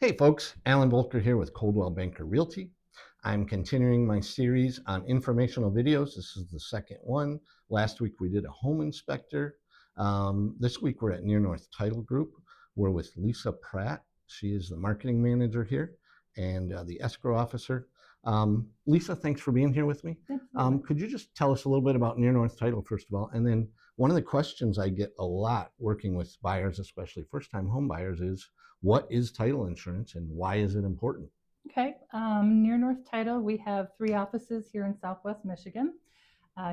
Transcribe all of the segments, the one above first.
Hey folks, Alan Volker here with Coldwell Banker Realty. I'm continuing my series on informational videos. This is the second one. Last week we did a home inspector. This week we're at Near North Title Group. We're with Lisa Pratt. She is the marketing manager here and the escrow officer. Lisa, thanks for being here with me. Could you just tell us a little bit about Near North Title, first of all? And then one of the questions I get a lot working with buyers, especially first-time home buyers, is what is title insurance and why is it important? Okay, Near North Title, we have 3 offices here in Southwest Michigan.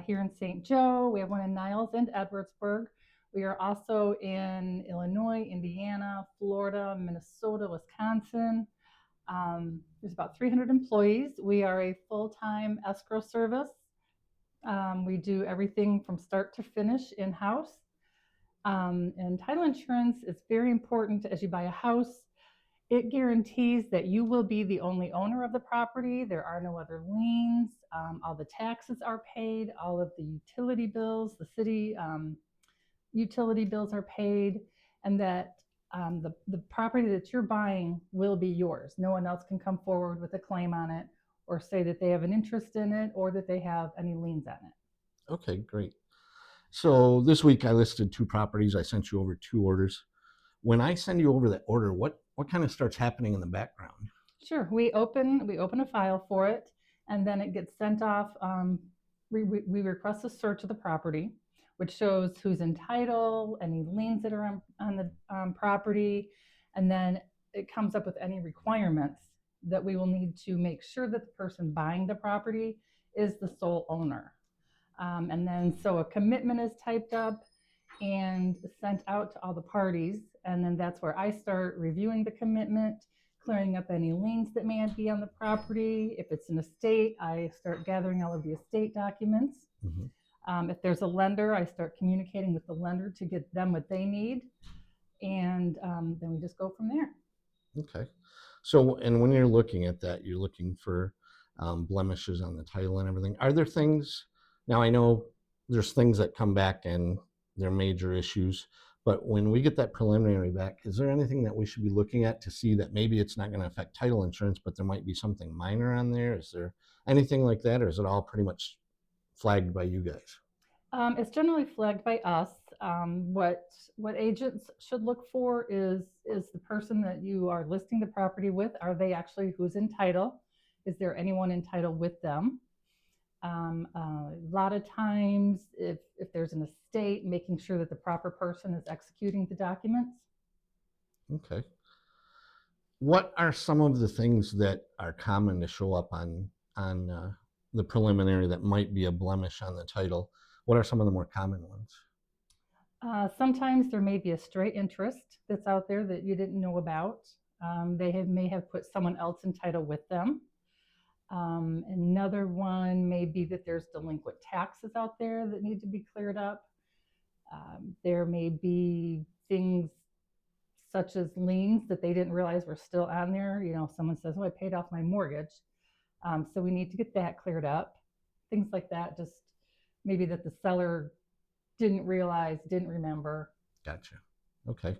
Here in St. Joe, we have one in Niles and Edwardsburg. We are also in Illinois, Indiana, Florida, Minnesota, Wisconsin. There's about 300 employees. We are a full-time escrow service. We do everything from start to finish in-house. And title insurance is very important as you buy a house. It guarantees that you will be the only owner of the property. There are no other liens. All the taxes are paid. All of the utility bills, the city utility bills are paid, and that the property that you're buying will be yours. No one else can come forward with a claim on it or say that they have an interest in it or that they have any liens on it. Okay, great. So this week I listed 2 properties. I sent you over 2 orders. When I send you over that order, what kind of starts happening in the background? Sure, we open a file for it, and then it gets sent off. We request a search of the property, which shows who's in title, any liens that are on the property, and then it comes up with any requirements that we will need to make sure that the person buying the property is the sole owner. And then so a commitment is typed up and sent out to all the parties. And then that's where I start reviewing the commitment, clearing up any liens that may be on the property. If it's an estate, I start gathering all of the estate documents. If there's a lender, I start communicating with the lender to get them what they need. And then we just go from there. Okay. So, and when you're looking at that, you're looking for blemishes on the title and everything. Are there things, now I know there's things that come back and they're major issues, but when we get that preliminary back, is there anything that we should be looking at to see that maybe it's not going to affect title insurance, but there might be something minor on there? Is there anything like that, or is it all pretty much flagged by you guys? It's generally flagged by us. What agents should look for is the person that you are listing the property with. Are they actually who's in title? Is there anyone in title with them? A lot of times, if there's an estate, making sure that the proper person is executing the documents. Okay. What are some of the things that are common to show up on the preliminary that might be a blemish on the title? What are some of the more common ones? Sometimes there may be a stray interest that's out there that you didn't know about. May have put someone else in title with them. Another one may be that there's delinquent taxes out there that need to be cleared up. There may be things such as liens that they didn't realize were still on there. You know, someone says, "Oh, I paid off my mortgage," so we need to get that cleared up. Things like that, just maybe that the seller didn't realize, didn't remember. Gotcha. Okay.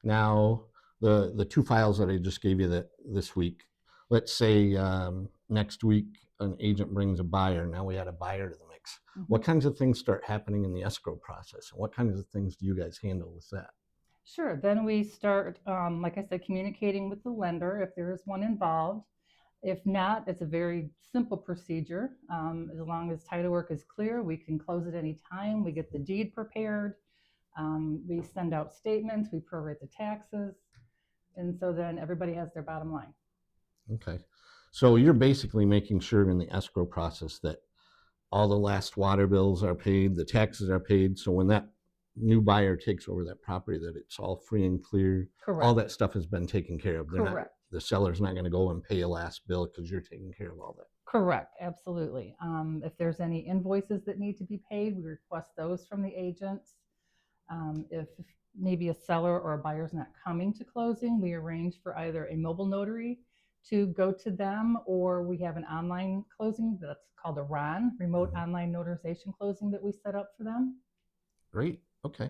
Now, the 2 files that I just gave you this week, let's say next week an agent brings a buyer. Now we add a buyer to the mix. What kinds of things start happening in the escrow process? And what kinds of things do you guys handle with that? Sure. Then we start, like I said, communicating with the lender if there is one involved. If not, it's a very simple procedure. As long as title work is clear, we can close at any time. We get the deed prepared. We send out statements. We prorate the taxes. And so then everybody has their bottom line. Okay. So you're basically making sure in the escrow process that all the last water bills are paid, the taxes are paid. So when that new buyer takes over that property, that it's all free and clear. Correct. All that stuff has been taken care of. Correct. The seller's not going to go and pay a last bill because you're taking care of all that. Correct. Absolutely. If there's any invoices that need to be paid, we request those from the agents. If maybe a seller or a buyer's not coming to closing, we arrange for either a mobile notary to go to them, or we have an online closing that's called a RON, remote online notarization closing, that we set up for them. Great. Okay.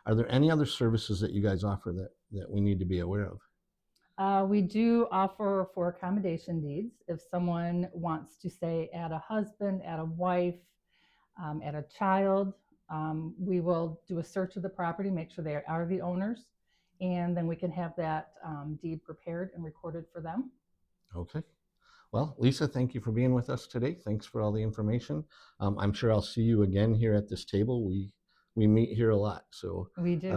Are there any other services that you guys offer that we need to be aware of? We do offer for accommodation deeds. If someone wants to say add a husband, add a wife, add a child, we will do a search of the property, make sure they are the owners, and then we can have that deed prepared and recorded for them. Okay. Well, Lisa, thank you for being with us today. Thanks for all the information. I'm sure I'll see you again here at this table. We meet here a lot. So, We do.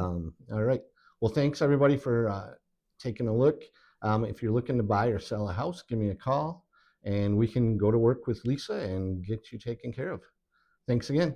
all right. Well, thanks everybody for taking a look. If you're looking to buy or sell a house, give me a call and we can go to work with Lisa and get you taken care of. Thanks again.